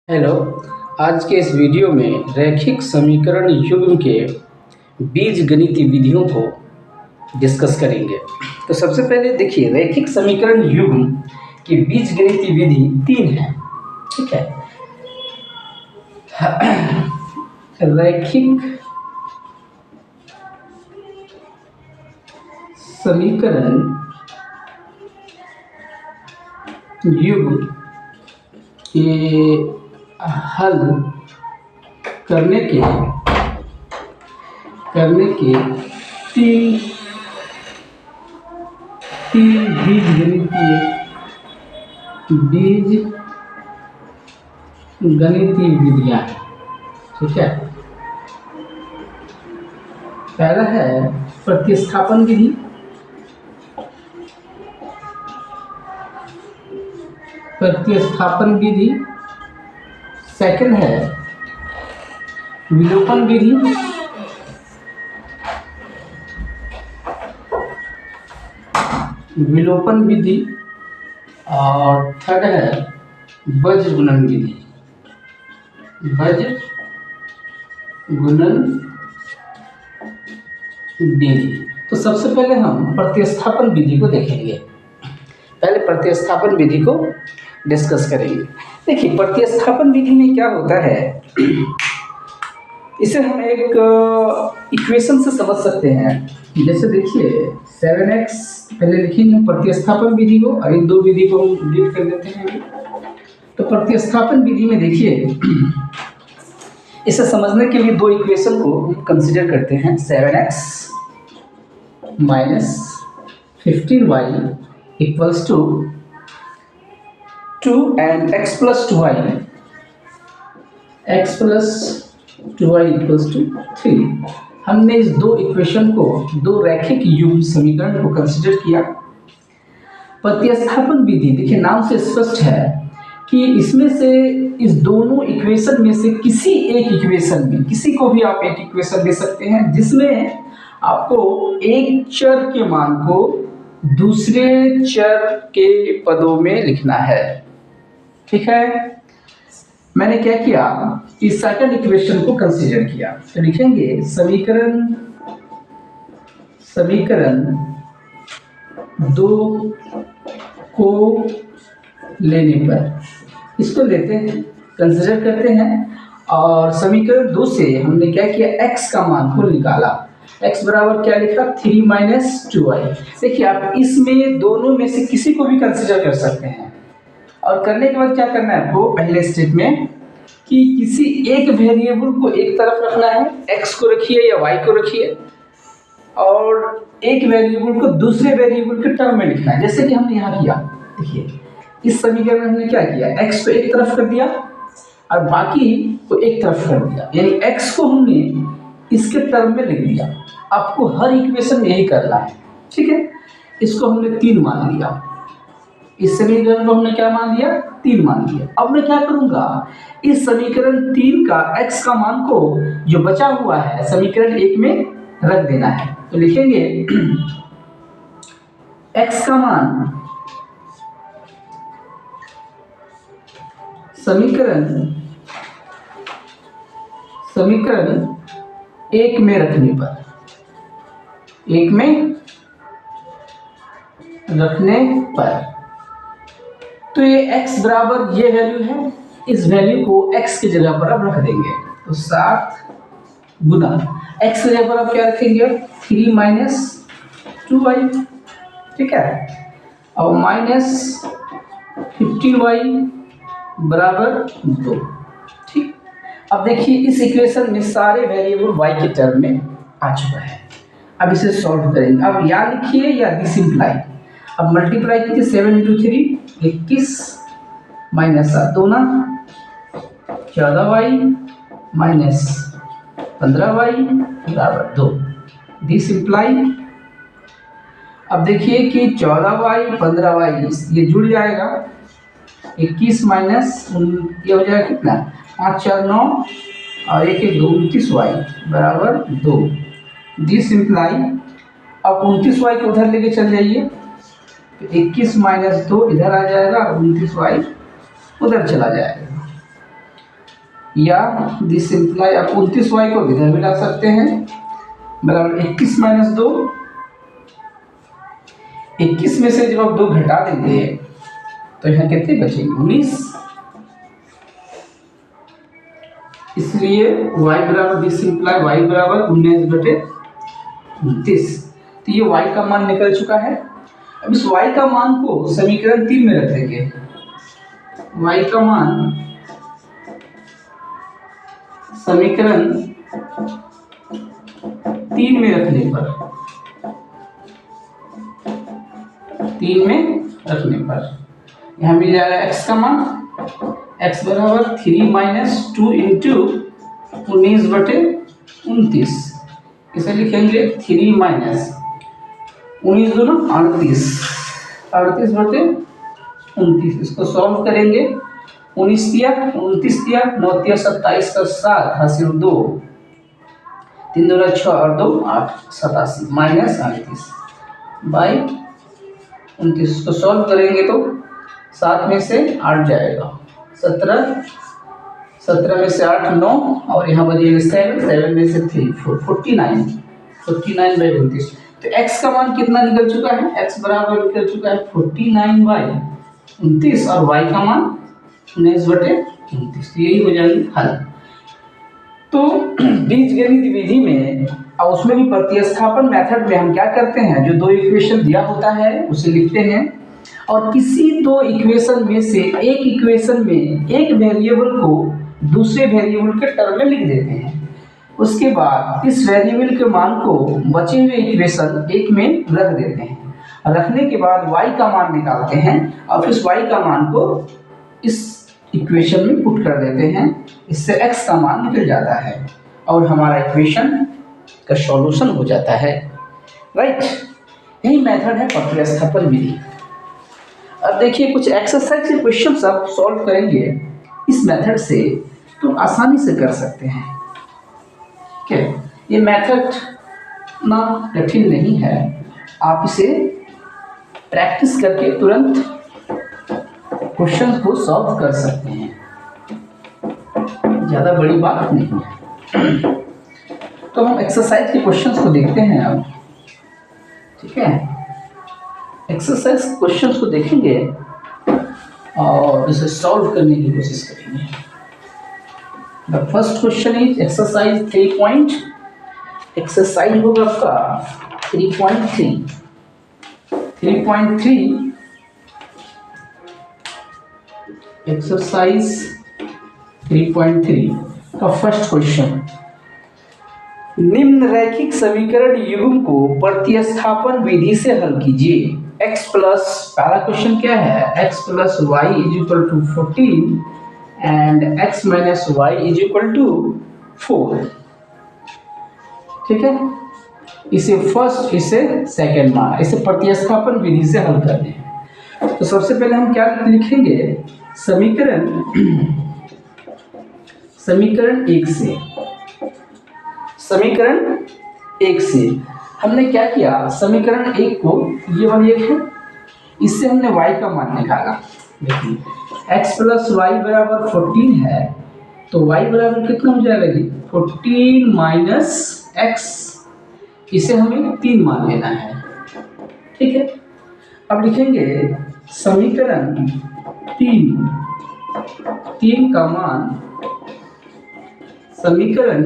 Hello. आज के इस वीडियो में रैखिक समीकरण युग्म के बीजगणितीय विधियों को डिस्कस करेंगे। तो सबसे पहले देखिए, रैखिक समीकरण युग्म की बीजगणितीय विधि तीन है। ठीक है। रैखिक समीकरण युग्म के हल करने के तीन तीन बीजगणितीय विधियां हैं। ठीक है। पहला है प्रतिस्थापन विधि, सेकंड है विलोपन विधि, और थर्ड है बज्रगुणन विधि। तो सबसे पहले हम प्रतिस्थापन विधि को देखेंगे। पहले प्रतिस्थापन विधि को डिस्कस करेंगे। देखिए, प्रतिस्थापन विधि में क्या होता है, इसे हम एक इक्वेशन से समझ सकते हैं। जैसे देखिए 7x पहले लिखेंगे प्रतिस्थापन विधि को, और इन दो विधि को हम डिलीट कर देते हैं। तो प्रतिस्थापन विधि में देखिए, इसे समझने के लिए दो इक्वेशन को हम कंसीडर करते हैं। 7x minus 15y equals to 2 and x plus 2y equals to 3। हमने इस दो इक्वेशन को, दो रैखिक युग्म समीकरण को कंसीडर किया। प्रतिस्थापन विधि देखिए, नाम से स्पष्ट है कि इसमें से, इस दोनों इक्वेशन में से किसी एक इक्वेशन में, किसी को भी आप एक इक्वेशन दे सकते हैं जिसमें आपको एक चर के मान को दूसरे चर के पदों में लिखना है। ठीक है। मैंने क्या किया, इस सेकंड इक्वेशन को कंसीडर किया। तो लिखेंगे समीकरण दो को लेने पर, इसको लेते हैं, कंसीडर करते हैं, और समीकरण दो से हमने क्या किया, x का मान को निकाला। x बराबर क्या लिखा, 3 माइनस 2y। देखिए, आप इसमें दोनों में से किसी को भी कंसीडर कर सकते हैं। और करने के बाद क्या करना है आपको, पहले स्टेप में, कि किसी एक वेरिएबल को एक तरफ रखना है, x को रखिए या y को रखिए, और एक वेरिएबल को दूसरे वेरिएबल के टर्म में लिखना है। जैसे कि हमने यहाँ किया, देखिए इस समीकरण में हमने क्या किया, x को एक तरफ कर दिया और बाकी को एक तरफ कर दिया, यानी x को हमने इसके टर्म में लिख दिया। आपको हर इक्वेशन में यही करना है। ठीक है। इसको हमने 3 मान लिया, इस समीकरण को हमने क्या मान लिया, 3 मान लिया। अब मैं क्या करूंगा, इस समीकरण 3 का x का मान को जो बचा हुआ है समीकरण 1 में रख देना है। तो लिखेंगे x का मान समीकरण 1 में रखने पर, तो ये x बराबर ये वैल्यू है, इस वैल्यू को x की जगह पर अब रख देंगे। तो 7 गुना x की जगह पर अब क्या रखेंगे, 3 माइनस 2y। ठीक है। और माइनस 15y बराबर 2। ठीक। अब देखिए, इस इक्वेशन में सारे वेरिएबल y के टर्म में आ चुका है। अब इसे सॉल्व करेंगे। अब या लिखिए या डिसिम्प्लाई। अब मल्टीप्लाई कीजिए, 7 into 3 21 minus 7 2 14y minus 15y बराबर 2। डिसिम्प्लाई। अब देखिए कि 14y 15y ये जुड़ जाएगा, 21 माइनस ये हो जाएगा कितना, 5 4 9 और 1 1 2 29y बराबर 2। डिसिम्प्लाई। अब 29y को उधर लेके चल जाइए, 21 माइनस 2 इधर आ जाएगा और 29y उधर चला जाएगा। या दिस इम्प्लाई आप 29y को इधर भी ला सकते हैं, बराबर 21 माइनस 2। 21 में से जब आप 2 घटा देंगे तो यहाँ कितने बचेंगे? 19। इसलिए y बराबर दिस इम्प्लाई y बराबर 19/29। तो ये y का मान निकल चुका है। अब इस y का मान को समीकरण 3 में रख देंगे। y का मान समीकरण 3 में रखने पर यहाँ मिल जाएगा x का मान, x बराबर 3 माइनस 2 इंटू 19/29। इसे लिखेंगे 3 माइनस 19 दूना 38, 38/29। इसको सॉल्व करेंगे। 19 दिया, 29 दिया, 9 दिया 27 का 7 हासिल 2, 3 दूना 6 और 2 8, 87 माइनस 38 बाई 29। इसको सॉल्व करेंगे तो 7 में से 8 जाएगा 17, 17 में से 8 9 और यहाँ बचेगा 7, 7 में से 3 4, 49/29। तो x का मान कितना निकल चुका है? x बराबर निकल चुका है 49/29 और y का मान 19/29। यही हो जाएगी हल। तो बीजगणित विधि में और उसमें भी प्रतिस्थापन मेथड में हम क्या करते हैं, जो 2 इक्वेशन दिया होता है उसे लिखते हैं और किसी 2 इक्वेशन में से एक इक्वेशन में एक वेरिएबल को दूसरे वेरिएबल के टर्म में लिख देते हैं। उसके बाद इस वेरिएबल के मान को बचे हुए इक्वेशन एक में रख देते हैं। रखने के बाद y का मान निकालते हैं और फिर y का मान को इस इक्वेशन में पुट कर देते हैं। इससे x का मान निकल जाता है और हमारा इक्वेशन का सॉल्यूशन हो जाता है। राइट, यही मेथड है प्रतिस्थापन विधि। अब देखिए कुछ एक्सरसाइज के क्वेश्चंस आप सॉल्व करेंगे इस मेथड से तो आसानी से कर सकते हैं। क्या ये मेथड ना कठिन नहीं है, आप इसे प्रैक्टिस करके तुरंत क्वेश्चन को सॉल्व कर सकते हैं, ज़्यादा बड़ी बात नहीं है। तो हम एक्सरसाइज के क्वेश्चंस को देखते हैं अब। ठीक है, एक्सरसाइज क्वेश्चंस को देखेंगे और इसे सॉल्व करने की कोशिश करेंगे। The first question is exercise 3. Exercise होगा आपका 3.3 एक्सरसाइज 3.3 का फर्स्ट क्वेश्चन, निम्न रैखिक समीकरण युग्म को प्रतिस्थापन विधि से हल कीजिए। x प्लस, पहला क्वेश्चन क्या है, x plus y is equal to 14 and x minus y is equal to 4। ठीक है, इसे फर्स्ट इसे सेकंड माना, इसे प्रतिस्थापन विधि से हल करने हैं। तो सबसे पहले हम क्या लिखेंगे, समीकरण 1 से हमने क्या किया, समीकरण 1 को, ये वाली 1 है, इससे हमने y का मान निकाला। देखिए x प्लस वाई बराबर 14 है तो y बराबर कितना हो जाएगा जी, 14 माइनस x, इसे हमें 3 मान लेना है। ठीक है, अब लिखेंगे समीकरण 3 का मान समीकरण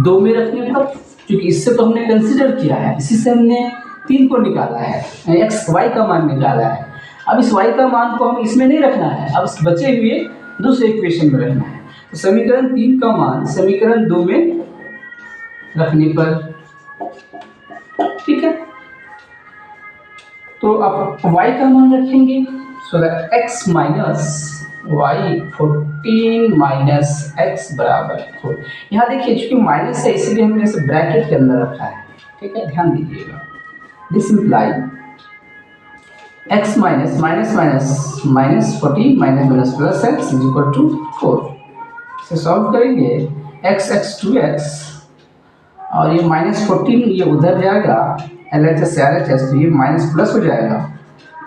2 में रखने पर, क्योंकि इससे तो हमने कंसीडर किया है, इसी से हमने 3 को निकाला है, x y का मान निकाला है। अब इस y का मान को हम इसमें नहीं रखना है, अब इस बचे हुए दूसरे इक्वेशन में रखना है। तो समीकरण 3 का मान समीकरण 2 में रखने पर, ठीक है, तो अब y का मान रखेंगे, सो x minus y 14 minus x बराबर 4। यहाँ देखिए चूंकि माइनस है इसलिए हमने इसे ब्रैकेट के अंदर रखा है। ठीक है, ध्यान दीजिएगा, this imply x minus minus minus minus 14 minus minus plus x is equal to 4। इसे सॉल्व करेंगे, x 2x और ये माइनस 14 ये उधर जाएगा, LHS से RHS, तो ये माइनस प्लस हो जाएगा।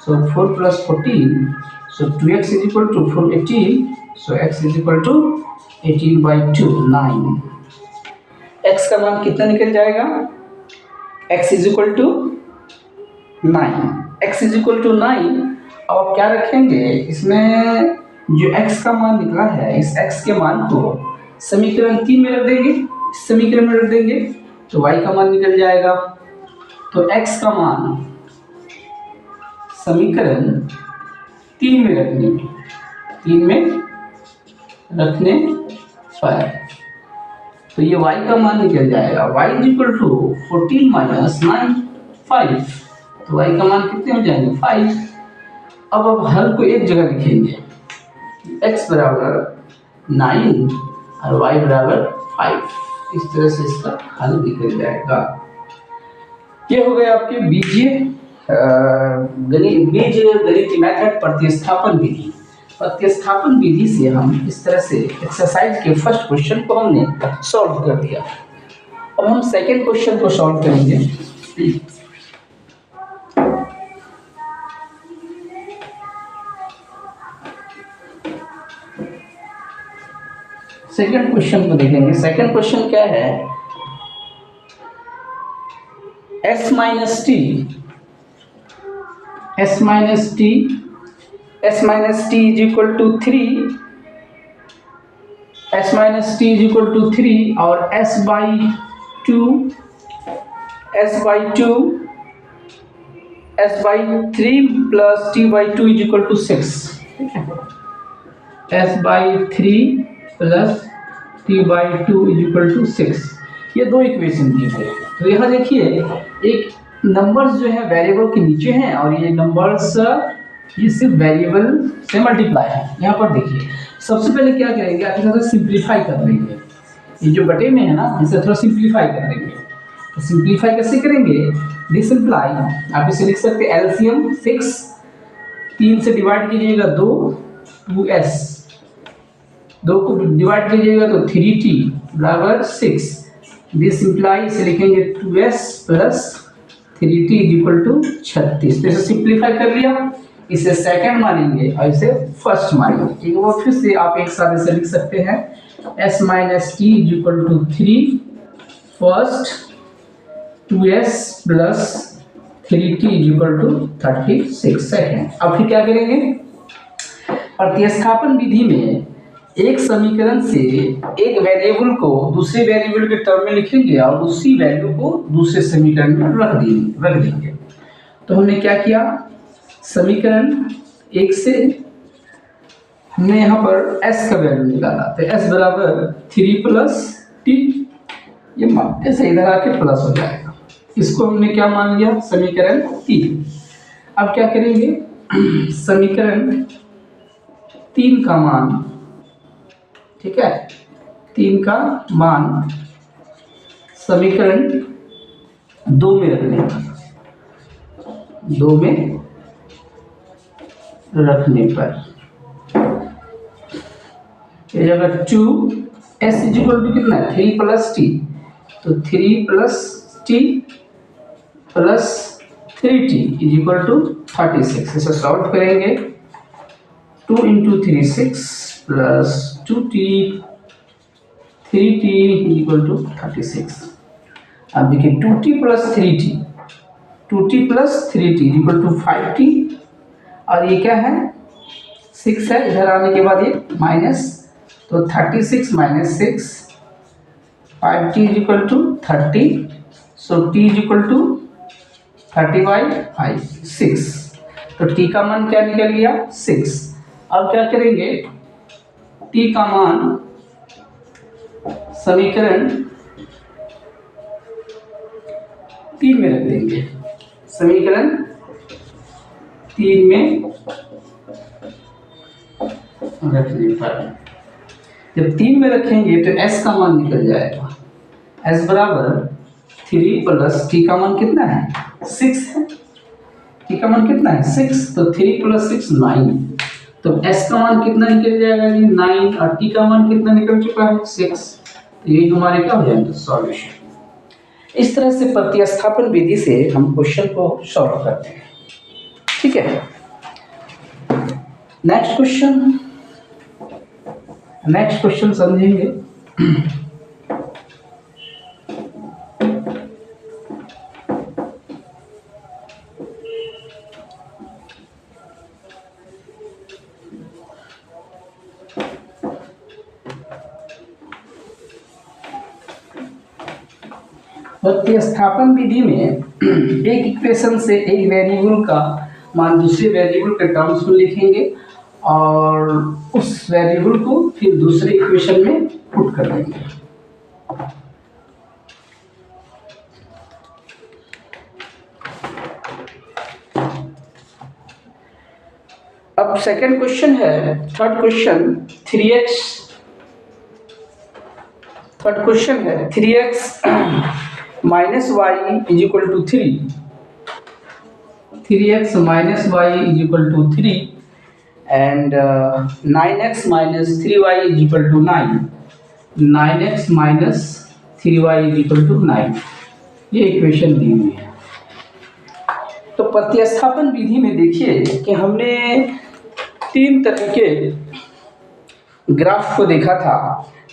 So 4 plus 14, so 2x is equal to 418 so x is equal to 18/2 9। x का मान कितना निकल जाएगा? x is equal to 9। x is equal to 9। अब आप क्या रखेंगे इसमें? जो x का मान निकला है, इस x के मान को समीकरण 3 में रख देंगे, इस समीकरण में रख देंगे तो y का मान निकल जाएगा। तो x का मान समीकरण 3 में रखने पर तो ये y का मान निकल जाएगा, y is equal to 14 minus 9 5। तो y का मान कितने हो जाएंगे? 5। अब हल को एक जगह लिखेंगे, x बराबर 9 और y बराबर 5। इस तरह से इसका हल निकल जाएगा। ये हो गए आपके गणितीय मेथड प्रतिस्थापन विधि। प्रतिस्थापन विधि से हम इस तरह से एक्सरसाइज के फर्स्ट क्वेश्चन को हमने सॉल्व कर दिया। अब हम सेकंड क्वेश्चन को सॉल्व करेंगे। सेकंड क्वेश्चन को देखेंगे। सेकंड क्वेश्चन क्या है? s minus t is equal to 3, s minus t is equal to 3 और s by 2 s by 3 plus t by 2 is equal to 6। s by 3 plus t by 2 is equal to 6। ये दो equation दी गई है। तो यहाँ देखिए एक numbers जो है वेरिएबल के नीचे हैं और ये नंबर्स ये सिर्फ वेरिएबल से मल्टीप्लाई है। यहाँ पर देखिए सबसे पहले क्या करेंगे, आप इसे सिंप्लीफाई कर लेंगे। ये जो बटे में है ना, इसे थोड़ा सिंप्लीफाई कर देंगे। तो सिंप्लीफाई कैसे करेंगे? दिस सिंप्लाई आप इसे लिख सकते हैं एलसीएम 6, 3 से डिवाइड कीजिएगा 2 2s, 2 को डिवाइड कीजिएगा तो 3t बराबर 6। दिस सिंप्लाई इसे लिखेंगे 2s plus 3t is equal to 36। तो इसे सिंप्लीफाई कर लिया, इसे सेकंड मानेंगे और इसे फर्स्ट मानेंगे। एक बार फिर से आप एक साथ इसे लिख सकते हैं s minus t is equal to 3 first, 2s plus 3t is equal to 36 second. अब फिर क्या करेंगे? प्रतिस्थापन विधि में एक समीकरण से एक वेरिएबल को दूसरे वेरिएबल के टर्म में लिखेंगे और उसी वैल्यू को दूसरे समीकरण में रख देंगे। तो हमने क्या किया? समीकरण 1 से हमने यहाँ पर s का वैल्यू निकाला। तो s बराबर 3 प्लस t, ये मान ऐसे इधर आके प्लस हो जाएगा। इसको हमने क्या मान लिया? समीकरण 3। अब क्या करेंगे? समीकरण 3 का मान, ठीक है, 3 का मान समीकरण 2 में रखने पर ये जगह 2s इज इक्वल टू कितना है? 3 प्लस टी। तो 3 plus t plus 3t is equal to 36। इसे सॉल्व करेंगे। 2 into 3 6 plus 2t 3t equal to 36। अब देखिए 2t plus 3t equal to 5t और ये क्या है? 6 है। इधर आने के बाद ये माइनस, तो 36 minus 6 5t equal to 30। So t equal to 30/5 6। तो t का मान क्या निकल गया? 6। अब क्या करेंगे? t का मान समीकरण 3 में रख देंगे। समीकरण 3 में रखने पर जब 3 में रखेंगे तो s का मान निकल जाएगा। s बराबर 3 प्लस t का मान कितना है? 6 है। t का मान कितना है? 6। तो 3 प्लस 6 9। तो s का मान कितना निकल जाएगा जी? 9। और t का मान कितना निकल चुका है? 6। तो ये हमारे क्या हो जाएंगे? सॉल्यूशन। इस तरह से प्रतिस्थापन विधि से हम क्वेश्चन को सॉल्व करते हैं। ठीक है, नेक्स्ट क्वेश्चन। नेक्स्ट क्वेश्चन समझेंगे। प्रतिस्थापन विधि में एक इक्वेशन से एक वेरिएबल का मान दूसरे वेरिएबल के टर्म्स में लिखेंगे और उस वेरिएबल को फिर दूसरे इक्वेशन में पुट कर देंगे। अब सेकंड क्वेश्चन है, third question 3x minus y is equal to 3x minus y is equal to 3 and 9x minus 3y is equal to 9x minus 3y is equal to 9। ये equation दी हुई है। तो प्रतिस्थापन विधि में देखिए कि हमने तीन तरह के ग्राफ को देखा था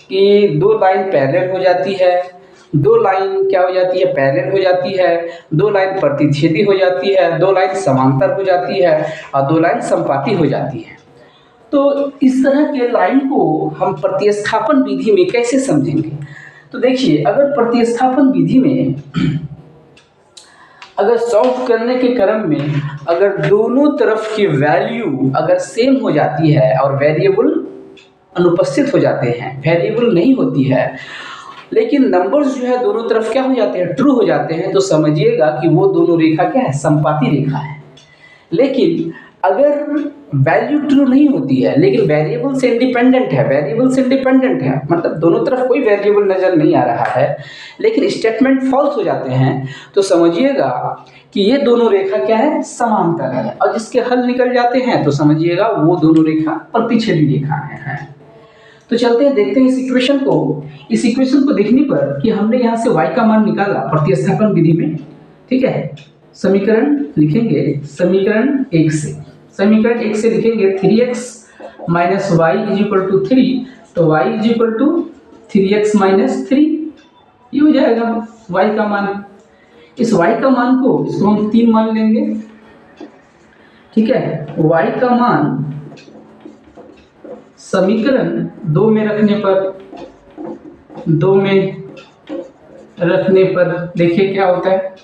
कि दो लाइन पैरेलल हो जाती है, दो लाइन क्या हो जाती है, पैरेलल हो जाती है, दो लाइन प्रतिच्छेदी हो जाती है, दो लाइन समांतर हो जाती है और दो लाइन समपाती हो जाती है। तो इस तरह के लाइन को हम प्रतिस्थापन विधि में कैसे समझेंगे? तो देखिए, अगर प्रतिस्थापन विधि में अगर सॉल्व करने के क्रम में अगर दोनों तरफ की वैल्यू अगर सेम हो जाती है और वेरिएबल अनुपस्थित हो जाते हैं, वेरिएबल नहीं होती है, लेकिन नंबर्स जो है दोनों तरफ क्या हो जाते हैं, ट्रू हो जाते हैं, तो समझिएगा कि वो दोनों रेखा क्या है, समपाती रेखा है। लेकिन अगर वैल्यू ट्रू नहीं होती है लेकिन वेरिएबल से इंडिपेंडेंट है, मतलब दोनों तरफ कोई वेरिएबल नज़र नहीं आ रहा है लेकिन स्टेटमेंट फॉल्स हो जाते हैं, तो समझिएगा कि ये दोनों रेखा क्या है, समांतर है। और जिसके हल निकल जाते हैं तो समझिएगा वो दोनों रेखा प्रतिच्छेदी रेखा है। तो चलते हैं, देखते हैं इस इक्वेशन को देखने पर कि हमने यहाँ से y का मान निकाला प्रतिस्थापन विधि में। ठीक है, समीकरण लिखेंगे, समीकरण 1 से लिखेंगे 3x minus y is equal to 3, तो y is equal to 3x minus 3, ये हो जाएगा y का मान। इस y का मान को इसको हम 3 मान लेंगे। ठीक है, y का मान समीकरण 2 में रखने पर देखिए क्या होता है,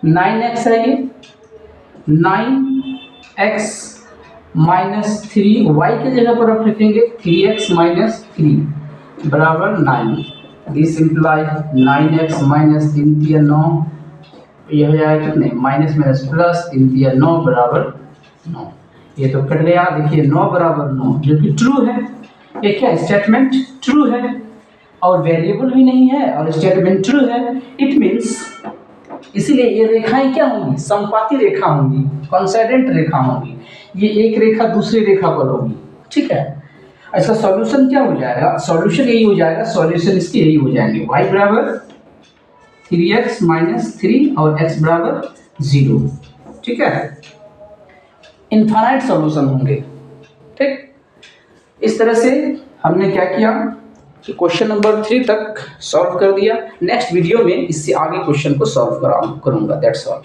9x है, ये 9x माइनस 3, y के जगह पर आप लिखेंगे 3x माइनस 3 बराबर 9। दिस इम्प्लाई 9x माइनस 3 9, यह हो जाएगा कितने, माइनस माइनस प्लस 3 9 बराबर 9। ये तो कट गया, देखिए 9 बराबर 9 जो कि ट्रू है। ये क्या, स्टेटमेंट ट्रू है और वेरिएबल भी नहीं है और स्टेटमेंट ट्रू है। इट मीन्स, इसीलिए ये रेखाएं क्या होंगी, समपाती रेखा होंगी, कोइंसिडेंट रेखा होंगी। ये एक रेखा दूसरी रेखा पर होगी। ठीक है, इसका सॉल्यूशन क्या हो जाएगा, सॉल्यूशन यही हो जाएगा, सॉल्यूशन इसके यही हो जाएंगे, y बराबर 3x माइनस 3 और x बराबर 0। ठीक है, इनफाइनाइट सॉल्यूशन होंगे। ठीक, इस तरह से हमने क्या किया कि क्वेश्चन नंबर 3 तक सॉल्व कर दिया। नेक्स्ट वीडियो में इससे आगे क्वेश्चन को सॉल्व करूंगा। That's all.